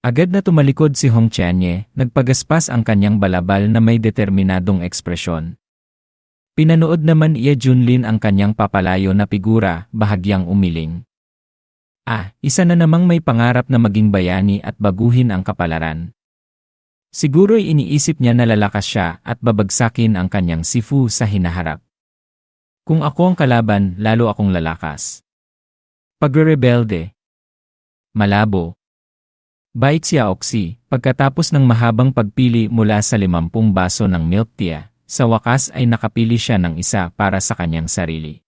Agad na tumalikod si Hong Tianye, nagpagaspas ang kanyang balabal na may determinadong ekspresyon. Pinanood naman Ye Junlin ang kanyang papalayo na figura, bahagyang umiling. Isa na namang may pangarap na maging bayani at baguhin ang kapalaran. Siguro'y iniisip niya na lalakas siya at babagsakin ang kanyang sifu sa hinaharap. Kung ako ang kalaban, lalo akong lalakas. Pagre-rebelde. Malabo. Bai Xiaoxi, pagkatapos ng mahabang pagpili mula sa 50 baso ng milk tea, sa wakas ay nakapili siya ng isa para sa kanyang sarili.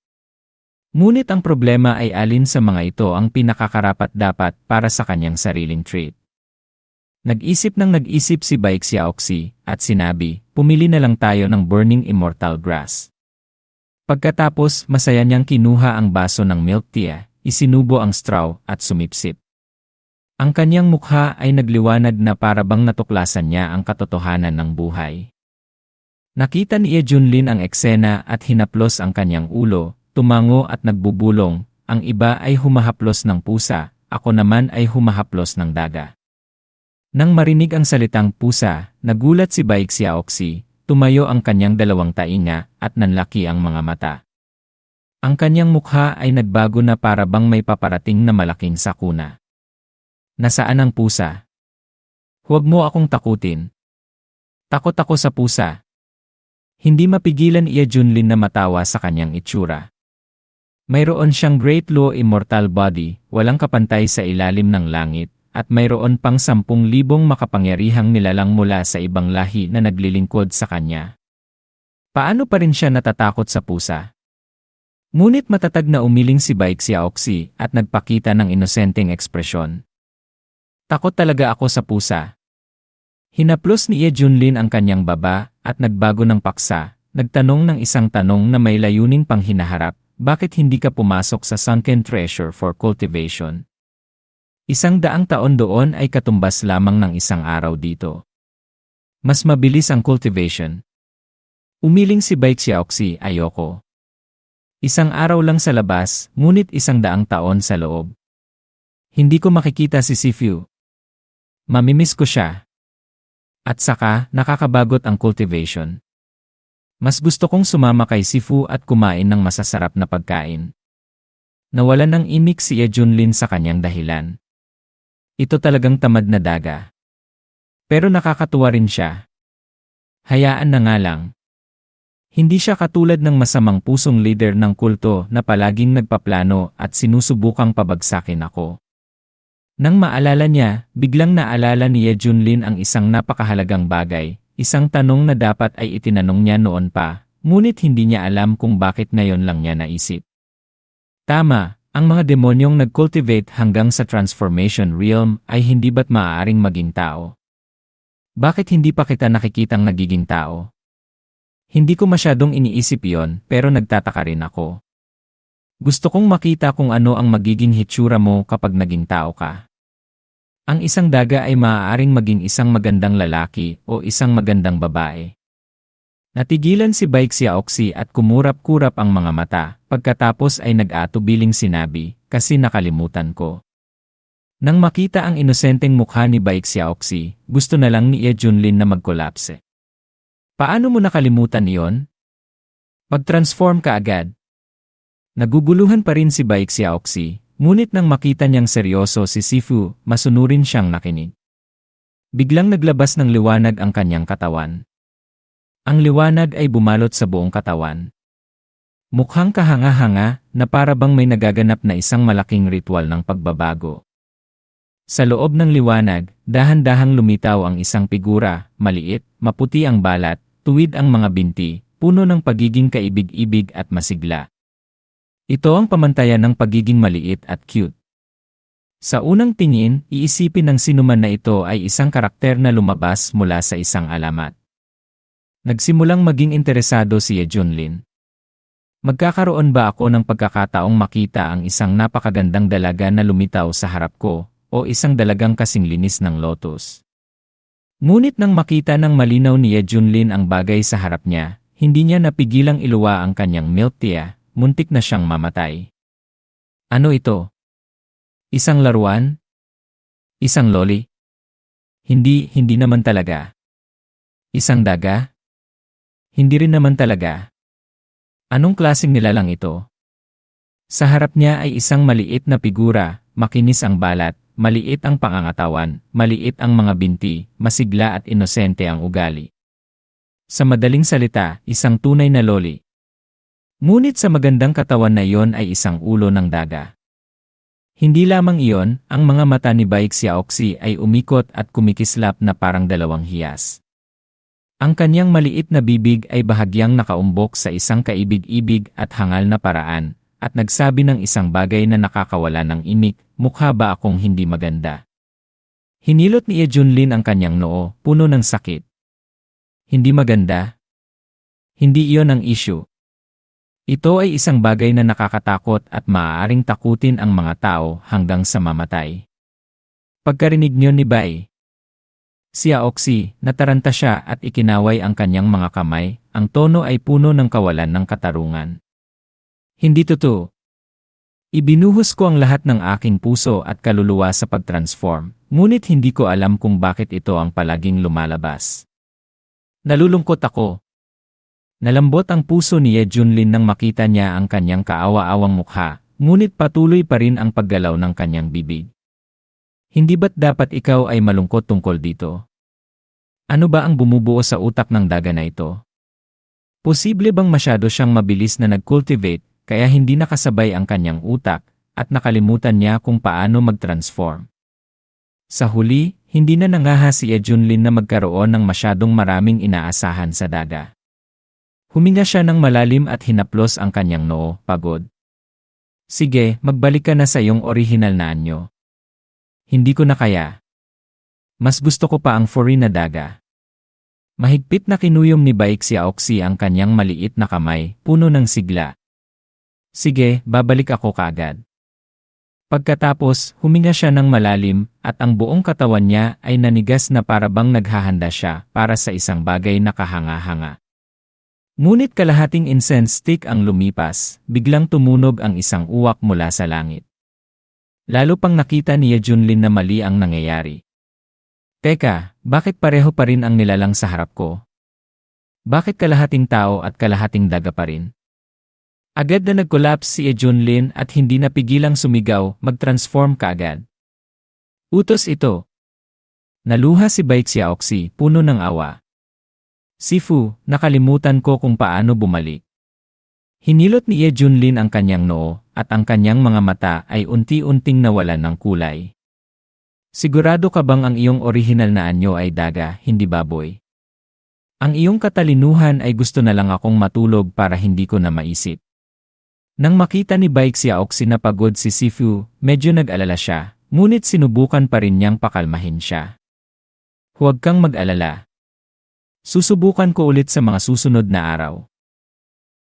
Ngunit ang problema ay alin sa mga ito ang pinakakarapat-dapat para sa kanyang sariling treat. Nag-isip si Bai Xiaoxi at sinabi, pumili na lang tayo ng Burning Immortal Grass. Pagkatapos, masaya niyang kinuha ang baso ng milk tea, isinubo ang straw at sumipsip. Ang kanyang mukha ay nagliwanag na para bang natuklasan niya ang katotohanan ng buhay. Nakita ni Ye Junlin ang eksena at hinaplos ang kanyang ulo, tumango at nagbubulong, ang iba ay humahaplos ng pusa, ako naman ay humahaplos ng daga. Nang marinig ang salitang pusa, nagulat si Bai Xiaoxi, tumayo ang kanyang dalawang tainga at nanlaki ang mga mata. Ang kanyang mukha ay nagbago na para bang may paparating na malaking sakuna. Nasaan ang pusa? Huwag mo akong takutin. Takot ako sa pusa. Hindi mapigilan Ye Junlin na matawa sa kanyang itsura. Mayroon siyang Great Law Immortal Body, walang kapantay sa ilalim ng langit, at mayroon pang 10,000 makapangyarihang nilalang mula sa ibang lahi na naglilingkod sa kanya. Paano pa rin siya natatakot sa pusa? Ngunit matatag na umiling si Bai Xiaoxi at nagpakita ng inosenteng ekspresyon. Takot talaga ako sa pusa. Hinaplos ni Ye Junlin ang kanyang baba at nagbago ng paksa, nagtanong ng isang tanong na may layuning pang hinaharap, bakit hindi ka pumasok sa Sunken Treasure for Cultivation? 100 taon doon ay katumbas lamang ng isang araw dito. Mas mabilis ang cultivation. Umiling si Bai Xiaoxi, ayoko. 1 araw lang sa labas, ngunit 100 taon sa loob. Hindi ko makikita si Sifu. Mamimiss ko siya. At saka, nakakabagot ang cultivation. Mas gusto kong sumama kay Sifu at kumain ng masasarap na pagkain. Nawalan ng imik si Ye Junlin sa kanyang dahilan. Ito talagang tamad na daga. Pero nakakatuwa rin siya. Hayaan na nga lang. Hindi siya katulad ng masamang pusong leader ng kulto na palaging nagpaplano at sinusubukang pabagsakin ako. Nang maalala niya, biglang naalala ni Ye Junlin ang isang napakahalagang bagay, isang tanong na dapat ay itinanong niya noon pa, ngunit hindi niya alam kung bakit ngayon lang niya naisip. Tama, ang mga demonyong nag-cultivate hanggang sa transformation realm ay hindi ba't maaaring maging tao? Bakit hindi pa kita nakikitang nagiging tao? Hindi ko masyadong iniisip yon, pero nagtataka rin ako. Gusto kong makita kung ano ang magiging hitsura mo kapag naging tao ka. Ang isang daga ay maaaring maging isang magandang lalaki o isang magandang babae. Natigilan si Bai Xiaoxi at kumurap-kurap ang mga mata, pagkatapos ay nag-atubiling sinabi, kasi nakalimutan ko. Nang makita ang inosenteng mukha ni Bai Xiaoxi, gusto na lang ni Ye Junlin na magkolapse. Paano mo nakalimutan iyon? Mag-transform ka agad. Naguguluhan pa rin si Bai Xiaoxi, ngunit nang makita niyang seryoso si Sifu, masunurin siyang nakinig. Biglang naglabas ng liwanag ang kanyang katawan. Ang liwanag ay bumalot sa buong katawan. Mukhang kahanga-hanga na para bang may nagaganap na isang malaking ritual ng pagbabago. Sa loob ng liwanag, dahan-dahang lumitaw ang isang figura, maliit, maputi ang balat, tuwid ang mga binti, puno ng pagiging kaibig-ibig at masigla. Ito ang pamantayan ng pagiging maliit at cute. Sa unang tingin, iisipin ng sinuman na ito ay isang karakter na lumabas mula sa isang alamat. Nagsimulang maging interesado si Ye Junlin. Magkakaroon ba ako ng pagkakataong makita ang isang napakagandang dalaga na lumitaw sa harap ko, o isang dalagang kasing linis ng lotus? Ngunit nang makita ng malinaw ni Ye Junlin ang bagay sa harap niya, hindi niya napigilang iluwa ang kanyang milk tea. Muntik na siyang mamatay. Ano ito? Isang laruan? Isang loli? Hindi naman talaga. Isang daga? Hindi rin naman talaga. Anong klaseng nilalang ito? Sa harap niya ay isang maliit na figura, makinis ang balat, maliit ang pangangatawan, maliit ang mga binti, masigla at inosente ang ugali. Sa madaling salita, isang tunay na loli. Ngunit sa magandang katawan na iyon ay isang ulo ng daga. Hindi lamang iyon, ang mga mata ni Baek Xiaoxi ay umikot at kumikislap na parang dalawang hiyas. Ang kanyang maliit na bibig ay bahagyang nakaumbok sa isang kaibig-ibig at hangal na paraan, at nagsabi ng isang bagay na nakakawala ng imik, mukha ba akong hindi maganda? Hinilot ni Ye Junlin ang kanyang noo, puno ng sakit. Hindi maganda? Hindi iyon ang issue. Ito ay isang bagay na nakakatakot at maaaring takutin ang mga tao hanggang sa mamatay. Pagkarinig niyo ni Bai Xiaoxi, nataranta siya at ikinaway ang kanyang mga kamay, ang tono ay puno ng kawalan ng katarungan. Hindi totoo. Ibinuhos ko ang lahat ng aking puso at kaluluwa sa pag-transform, ngunit hindi ko alam kung bakit ito ang palaging lumalabas. Nalulungkot ako. Nalambot ang puso ni Ye Junlin nang makita niya ang kanyang kaawa-awang mukha, ngunit patuloy pa rin ang paggalaw ng kanyang bibig. Hindi ba't dapat ikaw ay malungkot tungkol dito? Ano ba ang bumubuo sa utak ng daga na ito? Posible bang masyado siyang mabilis na nag-cultivate, kaya hindi nakasabay ang kanyang utak, at nakalimutan niya kung paano mag-transform? Sa huli, hindi na nangaha si Ye Junlin na magkaroon ng masyadong maraming inaasahan sa daga. Huminga siya ng malalim at hinaplos ang kanyang noo, pagod. Sige, magbalik ka na sa iyong orihinal na anyo. Hindi ko na kaya. Mas gusto ko pa ang furry na daga. Mahigpit na kinuyom ni Baek Xiaoxi ang kanyang maliit na kamay, puno ng sigla. Sige, babalik ako kaagad. Pagkatapos, huminga siya ng malalim, at ang buong katawan niya ay nanigas na parabang naghahanda siya para sa isang bagay na kahanga-hanga. Ngunit kalahating incense stick ang lumipas, biglang tumunog ang isang uwak mula sa langit. Lalo pang nakita ni Ye Junlin na mali ang nangyayari. Teka, bakit pareho pa rin ang nilalang sa harap ko? Bakit kalahating tao at kalahating daga pa rin? Agad na nag-collapse si Ye Junlin at hindi napigilang sumigaw, mag-transform kaagad. Utos ito. Naluha si Baek Xiaoxi, puno ng awa. Sifu, nakalimutan ko kung paano bumalik. Hinilot ni Ye Junlin ang kanyang noo, at ang kanyang mga mata ay unti-unting nawalan ng kulay. Sigurado ka bang ang iyong orihinal na anyo ay daga, hindi baboy? Ang iyong katalinuhan ay gusto na lang akong matulog para hindi ko na maisip. Nang makita ni Baek Xiaoxi na pagod si Sifu, medyo nag-alala siya, ngunit sinubukan pa rin niyang pakalmahin siya. Huwag kang mag-alala. Susubukan ko ulit sa mga susunod na araw.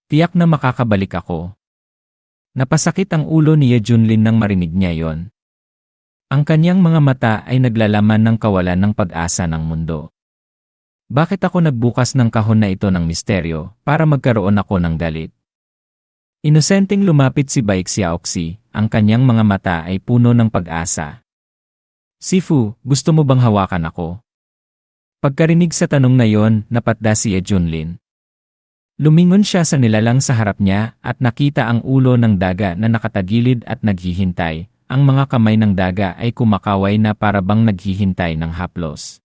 Tiyak na makakabalik ako. Napasakit ang ulo ni Ye Junlin nang marinig niya yon. Ang kanyang mga mata ay naglalaman ng kawalan ng pag-asa ng mundo. Bakit ako nagbukas ng kahon na ito ng misteryo para magkaroon ako ng galit? Inosenteng lumapit si Baek Xiaoxi, ang kanyang mga mata ay puno ng pag-asa. Sifu, gusto mo bang hawakan ako? Pagkarinig sa tanong na yon, napatda si Ye Junlin. Lumingon siya sa nilalang sa harap niya at nakita ang ulo ng daga na nakatagilid at naghihintay. Ang mga kamay ng daga ay kumakaway na parabang naghihintay ng haplos.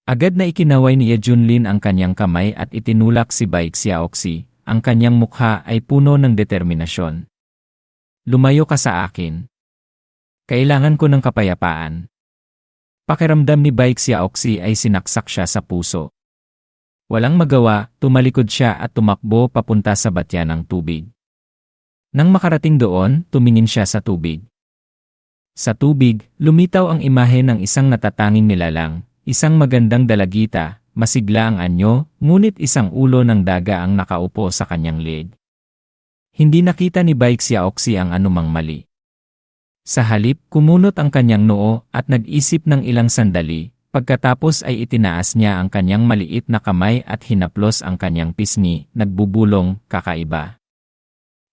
Agad na ikinaway ni Ye Junlin ang kanyang kamay at itinulak si Baek Xiaoxi. Ang kanyang mukha ay puno ng determinasyon. Lumayo ka sa akin. Kailangan ko ng kapayapaan. Pakiramdam ni Baek Xiaoxi ay sinaksak siya sa puso. Walang magawa, tumalikod siya at tumakbo papunta sa batya ng tubig. Nang makarating doon, tumingin siya sa tubig. Sa tubig, lumitaw ang imahe ng isang natatanging nilalang, isang magandang dalagita, masigla ang anyo, ngunit isang ulo ng daga ang nakaupo sa kanyang leeg. Hindi nakita ni Baek Xiaoxi ang anumang mali. Sa halip, kumunot ang kanyang noo at nag-isip ng ilang sandali, pagkatapos ay itinaas niya ang kanyang maliit na kamay at hinaplos ang kanyang pisngi, nagbubulong, kakaiba.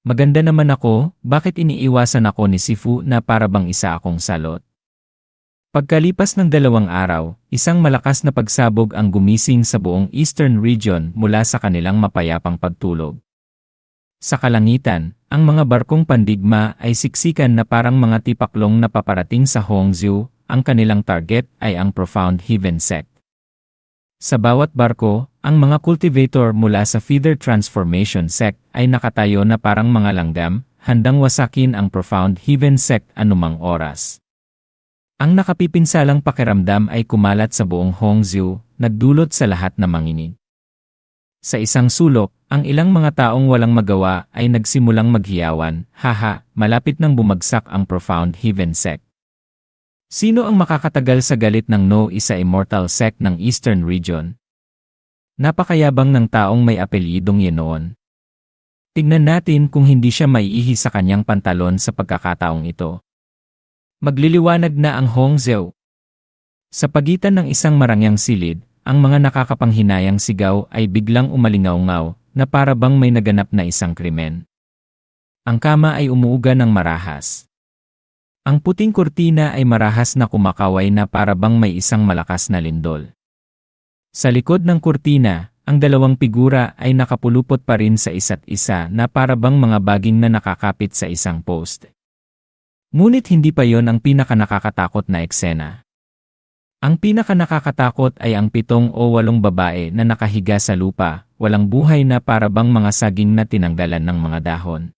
Maganda naman ako, bakit iniiwasan ako ni Sifu na parabang isa akong salot? Pagkalipas ng 2 araw, isang malakas na pagsabog ang gumising sa buong Eastern Region mula sa kanilang mapayapang pagtulog. Sa kalangitan, ang mga barkong pandigma ay siksikan na parang mga tipaklong na paparating sa Hongzhou. Ang kanilang target ay ang Profound Heaven Sect. Sa bawat barko, ang mga cultivator mula sa Feather Transformation Sect ay nakatayo na parang mga langgam, handang wasakin ang Profound Heaven Sect anumang oras. Ang nakapipinsalang pakiramdam ay kumalat sa buong Hongzhou, nagdulot sa lahat na manginig. Sa isang sulok, ang ilang mga taong walang magawa ay nagsimulang maghiyawan, haha, malapit nang bumagsak ang Profound Heaven Sect. Sino ang makakatagal sa galit ng No Isa Immortal Sect ng Eastern Region? Napakayabang ng taong may apelyidong yenoon. Tignan natin kung hindi siya maiihi sa kanyang pantalon sa pagkakataong ito. Magliliwanag na ang Hongzhou. Sa pagitan ng isang marangyang silid, ang mga nakakapanghinayang sigaw ay biglang umalingaw-ngaw na para bang may naganap na isang krimen. Ang kama ay umuuga ng marahas. Ang puting kurtina ay marahas na kumakaway na para bang may isang malakas na lindol. Sa likod ng kurtina, ang dalawang figura ay nakapulupot pa rin sa isa't isa na para bang mga baging na nakakapit sa isang post. Ngunit hindi pa yon ang pinakanakakatakot na eksena. Ang pinakanakakatakot ay ang 7 o 8 babae na nakahiga sa lupa, walang buhay na para bang mga saging na tinanggalan ng mga dahon.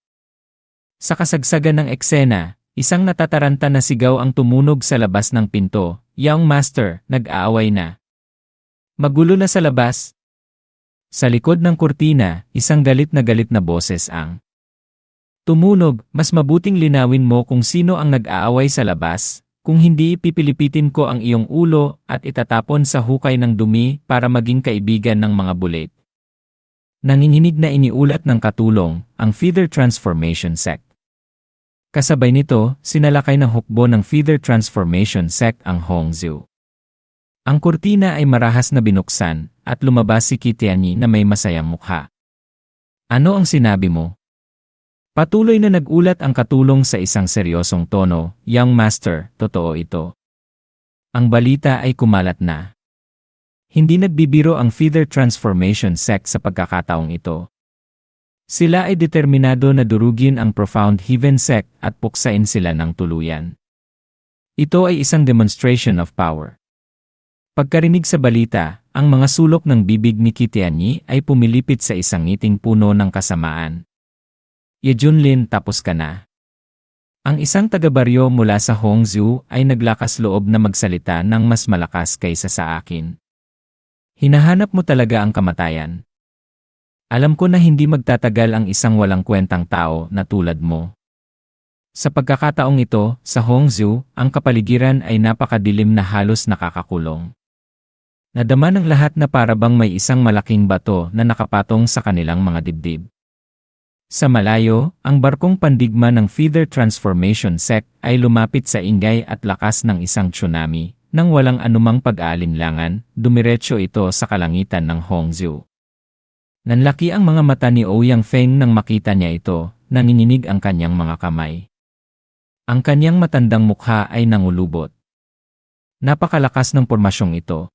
Sa kasagsagan ng eksena, isang natataranta na sigaw ang tumunog sa labas ng pinto, "Young Master, nag-aaway na. Magulo na sa labas." Sa likod ng kurtina, isang galit na boses ang tumunog, "Mas mabuting linawin mo kung sino ang nag-aaway sa labas, kung hindi pipilipitin ko ang iyong ulo at itatapon sa hukay ng dumi para maging kaibigan ng mga bulit." Nanginginig na iniulat ng katulong, ang Feather Transformation Sect. Kasabay nito, sinalakay ng hukbo ng Feather Transformation Sect ang Hongzhou. Ang kurtina ay marahas na binuksan at lumabas si Kitianyi na may masayang mukha. "Ano ang sinabi mo?" Patuloy na nagulat ang katulong sa isang seryosong tono, "Young Master, totoo ito. Ang balita ay kumalat na." Hindi nagbibiro ang Feather Transformation Sect sa pagkakataong ito. Sila ay determinado na durugin ang Profound Heaven Sect at puksain sila ng tuluyan. Ito ay isang demonstration of power. Pagkarinig sa balita, ang mga sulok ng bibig ni Kitianyi ay pumilipit sa isang ngiting puno ng kasamaan. "Ye Junlin, tapos ka na." Ang isang taga-baryo mula sa Hongzhou ay naglakas loob na magsalita ng mas malakas kaysa sa akin. "Hinahanap mo talaga ang kamatayan. Alam ko na hindi magtatagal ang isang walang kwentang tao na tulad mo." Sa pagkakataong ito, sa Hongzhou, ang kapaligiran ay napakadilim na halos nakakakulong. Nadama ng lahat na para bang may isang malaking bato na nakapatong sa kanilang mga dibdib. Sa malayo, ang barkong pandigma ng Feather Transformation Sect ay lumapit sa ingay at lakas ng isang tsunami. Nang walang anumang pag-aalinlangan, dumiretso ito sa kalangitan ng Hongzhou. Nanlaki ang mga mata ni Ouyang Feng nang makita niya ito, nanginginig ang kanyang mga kamay. Ang kanyang matandang mukha ay nangulubot. Napakalakas ng pormasyong ito.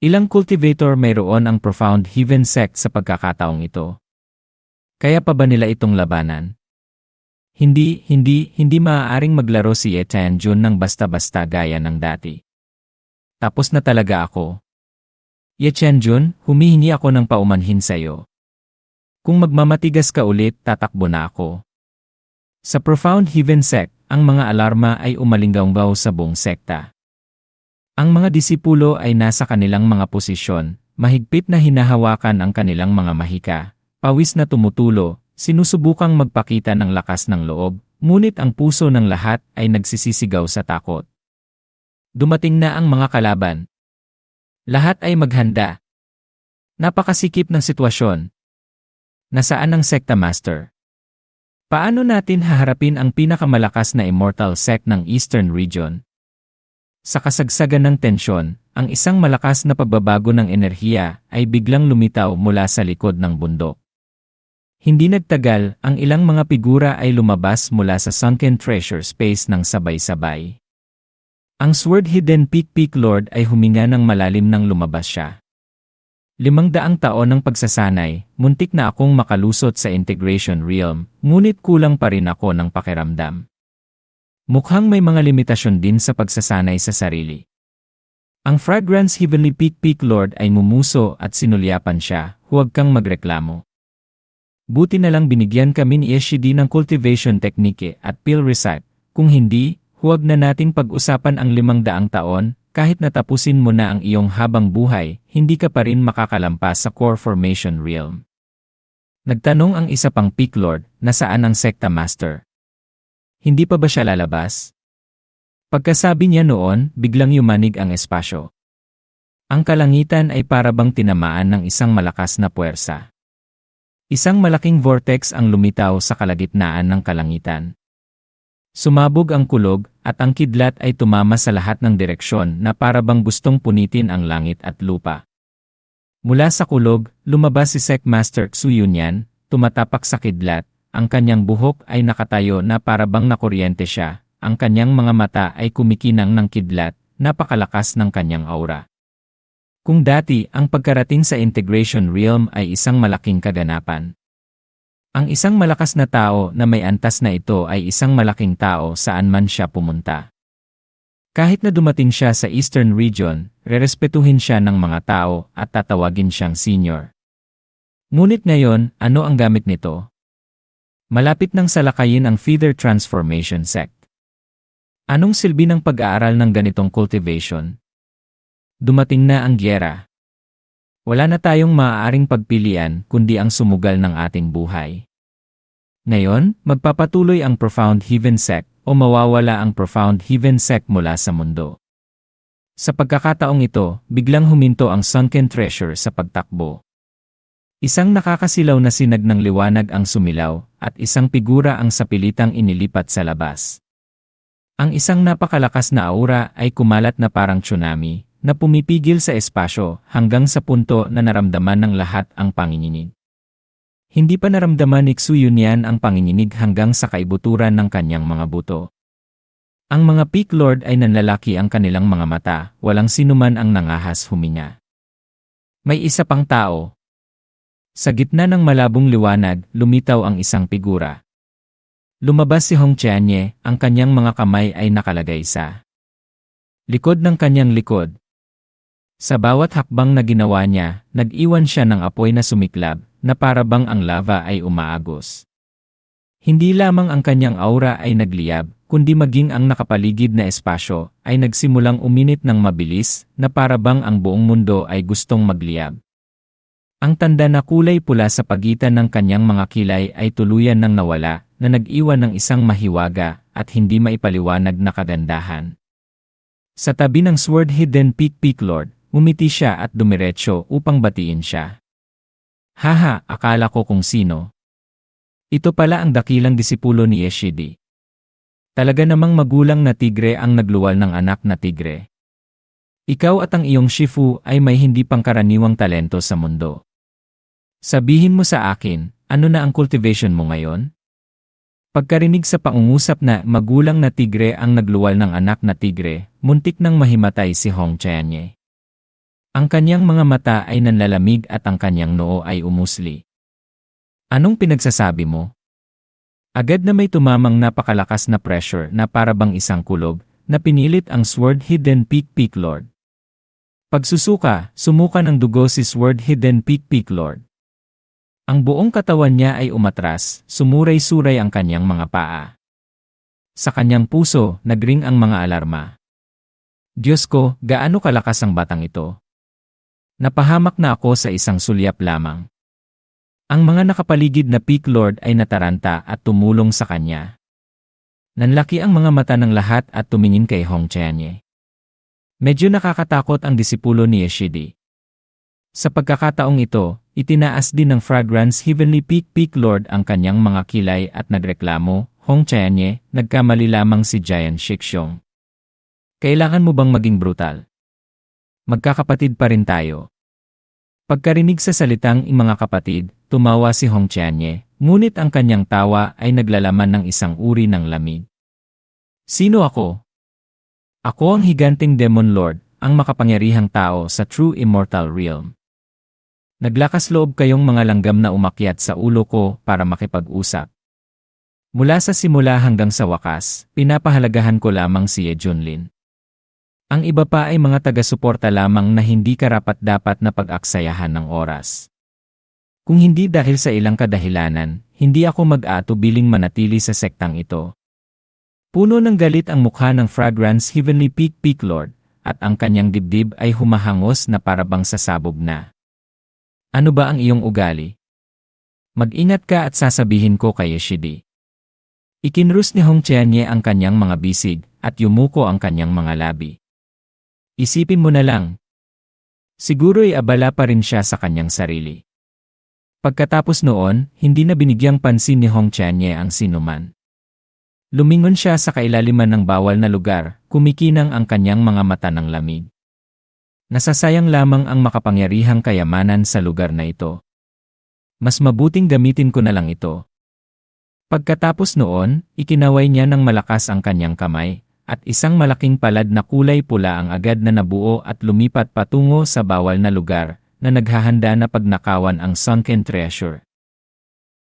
Ilang cultivator mayroon ang Profound Heaven Sect sa pagkakataong ito. Kaya pa ba nila itong labanan? Hindi maaaring maglaro si Ye Tianjun ng basta-basta gaya ng dati. Tapos na talaga ako. Ye Tianjun, humihingi ako ng paumanhin sa'yo. Kung magmamatigas ka ulit, tatakbo na ako. Sa Profound Heaven Sect, ang mga alarma ay umalinggaw sa buong sekta. Ang mga disipulo ay nasa kanilang mga posisyon, mahigpit na hinahawakan ang kanilang mga mahika. Pawis na tumutulo, sinusubukang magpakita ng lakas ng loob, ngunit ang puso ng lahat ay nagsisisigaw sa takot. Dumating na ang mga kalaban. Lahat ay maghanda. Napakasikip ng sitwasyon. Nasaan ang Sekta Master? Paano natin haharapin ang pinakamalakas na Immortal Sect ng Eastern Region? Sa kasagsagan ng tensyon, ang isang malakas na pagbabago ng enerhiya ay biglang lumitaw mula sa likod ng bundok. Hindi nagtagal, ang ilang mga figura ay lumabas mula sa sunken treasure space ng sabay-sabay. Ang Sword Hidden Peak Lord ay huminga ng malalim nang lumabas siya. 500 taon ng pagsasanay, muntik na akong makalusot sa Integration Realm, ngunit kulang pa rin ako ng pakiramdam. Mukhang may mga limitasyon din sa pagsasanay sa sarili. Ang Fragrance Heavenly Peak Lord ay mumuso at sinulyapan siya, huwag kang magreklamo. Buti na lang binigyan kami ni Eshidi ng cultivation technique at pill recipe, kung hindi, huwag na nating pag-usapan ang 500 taon, kahit natapusin mo na ang iyong habang buhay, hindi ka pa rin makakalampas sa core formation realm. Nagtanong ang isa pang Peak Lord, nasaan ang Sekta Master? Hindi pa ba siya lalabas? Pagkasabi niya noon, biglang yumanig ang espasyo. Ang kalangitan ay parabang tinamaan ng isang malakas na puwersa. Isang malaking vortex ang lumitaw sa kalagitnaan ng kalangitan. Sumabog ang kulog, at ang kidlat ay tumama sa lahat ng direksyon na parabang gustong punitin ang langit at lupa. Mula sa kulog, lumabas si Sek Master Xuyunyan, tumatapak sa kidlat, ang kanyang buhok ay nakatayo na parabang nakuryente siya, ang kanyang mga mata ay kumikinang ng kidlat, napakalakas ng kanyang aura. Kung dati ang pagkarating sa Integration Realm ay isang malaking kaganapan, ang isang malakas na tao na may antas na ito ay isang malaking tao saan man siya pumunta. Kahit na dumating siya sa Eastern Region, rerespetuhin siya ng mga tao at tatawagin siyang senior. Ngunit ngayon, ano ang gamit nito? Malapit nang salakayin ang Feather Transformation Sect. Anong silbi ng pag-aaral ng ganitong cultivation? Dumating na ang gyera. Wala na tayong maaaring pagpilian kundi ang sumugal ng ating buhay. Ngayon, magpapatuloy ang Profound Heaven Sect o mawawala ang Profound Heaven Sect mula sa mundo. Sa pagkakataong ito, biglang huminto ang Sunken Treasure sa pagtakbo. Isang nakakasilaw na sinag ng liwanag ang sumilaw at isang figura ang sapilitang inilipat sa labas. Ang isang napakalakas na aura ay kumalat na parang tsunami, na pumipigil sa espasyo hanggang sa punto na naramdaman ng lahat ang panginginig. Hindi pa naramdaman ni Xuyunyan ang panginginig hanggang sa kaibuturan ng kanyang mga buto. Ang mga Peak Lord ay nanlalaki ang kanilang mga mata, walang sinuman ang nangahas huminga. May isa pang tao. Sa gitna ng malabong liwanag, lumitaw ang isang figura. Lumabas si Hong Qianye, ang kanyang mga kamay ay nakalagay sa likod ng kanyang likod. Sa bawat hakbang na ginawa niya, nag-iwan siya ng apoy na sumiklab, na parabang ang lava ay umaagos. Hindi lamang ang kanyang aura ay nagliyab, kundi maging ang nakapaligid na espasyo ay nagsimulang uminit ng mabilis, na parabang ang buong mundo ay gustong magliyab. Ang tanda na kulay pula sa pagitan ng kanyang mga kilay ay tuluyan ng nawala, na nag-iwan ng isang mahiwaga at hindi maipaliwanag na kagandahan. Sa tabi ng Sword Hidden Peak Lord, umiti siya at dumiretso upang batiin siya. Haha, akala ko kung sino. Ito pala ang dakilang disipulo ni Eshidi. Talaga namang magulang na tigre ang nagluwal ng anak na tigre. Ikaw at ang iyong Shifu ay may hindi pangkaraniwang talento sa mundo. Sabihin mo sa akin, ano na ang cultivation mo ngayon? Pagkarinig sa pangungusap na magulang na tigre ang nagluwal ng anak na tigre, muntik nang mahimatay si Hong Qianye. Ang kanyang mga mata ay nanlalamig at ang kanyang noo ay umusli. Anong pinagsasabi mo? Agad na may tumamang napakalakas na pressure na parabang isang kulog, na pinilit ang Sword Hidden Peak Lord. Pagsusuka, sumukan ang dugo si Sword Hidden Peak Lord. Ang buong katawan niya ay umatras, sumuray-suray ang kanyang mga paa. Sa kanyang puso, nagring ang mga alarma. Diyos ko, gaano kalakas ang batang ito? Napahamak na ako sa isang sulyap lamang. Ang mga nakapaligid na Peak Lord ay nataranta at tumulong sa kanya. Nanlaki ang mga mata ng lahat at tumingin kay Hong Qianye. Medyo nakakatakot ang disipulo ni Eshidi. Sa pagkakataong ito, itinaas din ng Fragrance Heavenly Peak Lord ang kanyang mga kilay at nagreklamo, Hong Qianye, nagkamali lamang si Giant Shixiong. Kailangan mo bang maging brutal? Magkakapatid pa rin tayo. Pagkarinig sa salitang mga kapatid, tumawa si Hong Qianye, ngunit ang kanyang tawa ay naglalaman ng isang uri ng lamig. Sino ako? Ako ang higanting Demon Lord, ang makapangyarihang tao sa True Immortal Realm. Naglakas loob kayong mga langgam na umakyat sa ulo ko para makipag-usap. Mula sa simula hanggang sa wakas, pinapahalagahan ko lamang si Ye Junlin. Ang iba pa ay mga taga-suporta lamang na hindi karapat-dapat na pag-aksayahan ng oras. Kung hindi dahil sa ilang kadahilanan, hindi ako mag-aatubiling manatili sa sektang ito. Puno ng galit ang mukha ng Fragrance Heavenly Peak Lord, at ang kanyang dibdib ay humahangos na parabang sasabog na. Ano ba ang iyong ugali? Mag-ingat ka at sasabihin ko kay Shidi. Ikinrus ni Hong Qianye ang kanyang mga bisig at yumuko ang kanyang mga labi. Isipin mo na lang. Siguro'y abala pa rin siya sa kanyang sarili. Pagkatapos noon, hindi na binigyang pansin ni Hong Qianye ang sinuman. Lumingon siya sa kailaliman ng bawal na lugar, kumikinang ang kanyang mga mata ng lamig. Nasasayang lamang ang makapangyarihang kayamanan sa lugar na ito. Mas mabuting gamitin ko na lang ito. Pagkatapos noon, ikinaway niya ng malakas ang kanyang kamay, at isang malaking palad na kulay pula ang agad na nabuo at lumipat patungo sa bawal na lugar, na naghahanda na pagnakawan ang sunken treasure.